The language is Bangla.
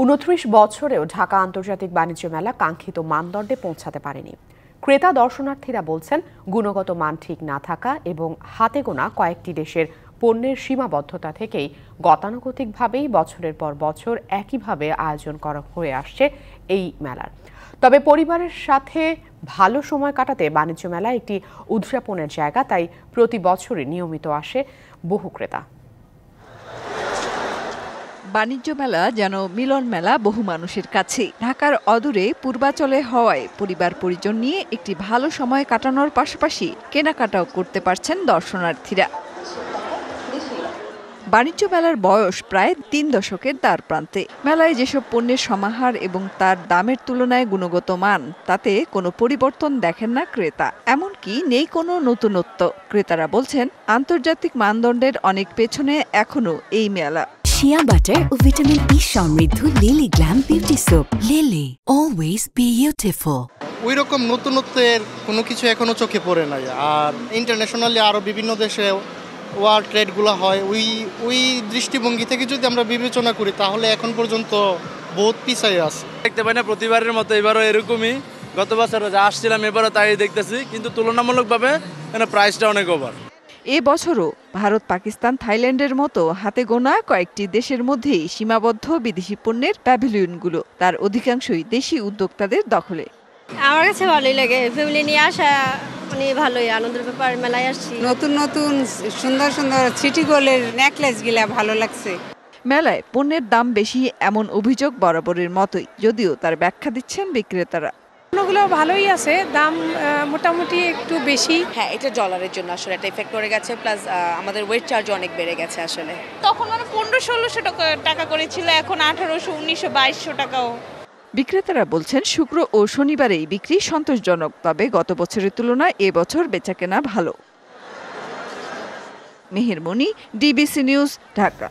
২৯ বছরেও ঢাকা আন্তর্জাতিক বাণিজ্য মেলা কাঙ্ক্ষিত মানদণ্ডে পৌঁছাতে পারেনি। ক্রেতা দর্শনার্থীরা বলছেন, গুণগত মান ঠিক না থাকা এবং হাতে গোনা কয়েকটি দেশের পণ্যের সীমাবদ্ধতা থেকেই গতানুগতিকভাবেই বছরের পর বছর একইভাবে আয়োজন করা হয়ে আসছে এই মেলার। তবে পরিবারের সাথে ভালো সময় কাটাতে বাণিজ্য মেলা একটি উদযাপনের জায়গা, তাই প্রতি বছরই নিয়মিত আসে বহু ক্রেতা। বাণিজ্য মেলা যেন মিলন মেলা বহু মানুষের কাছে। ঢাকার অদূরে পূর্বাচলে হওয়ায় পরিবার পরিজন নিয়ে একটি ভালো সময় কাটানোর পাশাপাশি কেনাকাটাও করতে পারছেন দর্শনার্থীরা। বাণিজ্য মেলার বয়স প্রায় ৩ দশকের দ্বার প্রান্তে। মেলায় যেসব পণ্যের সমাহার এবং তার দামের তুলনায় গুণগত মান, তাতে কোনো পরিবর্তন দেখেন না ক্রেতা। এমনকি নেই কোনো নতুনত্ব। ক্রেতারা বলছেন, আন্তর্জাতিক মানদণ্ডের অনেক পেছনে এখনো এই মেলা। শিয়া বাটার ও ভিটামিন ই সমৃদ্ধ lily glam beauty soap. Lily, always beautiful. ওই রকম নতুনত্বের কোনো কিছু এখনো চোখে পড়ে নাই। আর ইন্টারন্যাশনালি আরো বিভিন্ন দেশে ওয়ার্ল্ড ট্রেডগুলো হয়, ওই দৃষ্টিভঙ্গি থেকে যদি আমরা বিবেচনা করি তাহলে এখন পর্যন্ত বহুত পিছায় আছে। দেখতে পাই না প্রতিবারের মতো এবারও এরকমই। গত বছর যা আসছিলাম এবারও তাই দেখতেছি, কিন্তু তুলনামূলকভাবে প্রাইসটা অনেক ওভার। এ বছরও ভারত, পাকিস্তান, থাইল্যান্ডের মতো হাতে গোনা কয়েকটি দেশের মধ্যেই সীমাবদ্ধ বিদেশি পণ্যের প্যাভিলিয়নগুলো। তার অধিকাংশই দেশি উদ্যোক্তাদের দখলে। আমার কাছে ভালোই লাগে, ফ্যামিলি নিয়ে আসা মানে ভালোই আনন্দের ব্যাপার। মেলায় আসছি, নতুন নতুন সুন্দর সুন্দর সিটি গোল্ডের নেকলেস গুলা ভালো লাগছে। মেলায় পণ্যের দাম বেশি এমন অভিযোগ বরাবরের মতোই, যদিও তার ব্যাখ্যা দিচ্ছেন বিক্রেতারা। পণ্যগুলো ভালোই আছে, দাম মোটামুটি একটু বেশি। হ্যাঁ, এটা ডলারের জন্য আসলে একটা এফেক্ট করে গেছে, প্লাস আমাদের ওয়েট চার্জ অনেক বেড়ে গেছে আসলে। তখন 1500-1600 টাকা করেছিল, এখন 1800, 1900, 2200 টাকাও। বিক্রেতারা বলছেন, শুক্র ও শনিবারেই বিক্রি সন্তোষজনক, তবে গত বছরের তুলনায় এবছর বেচাকেনা ভালো। মেহের মনি, ডিবিসি নিউজ, ঢাকা।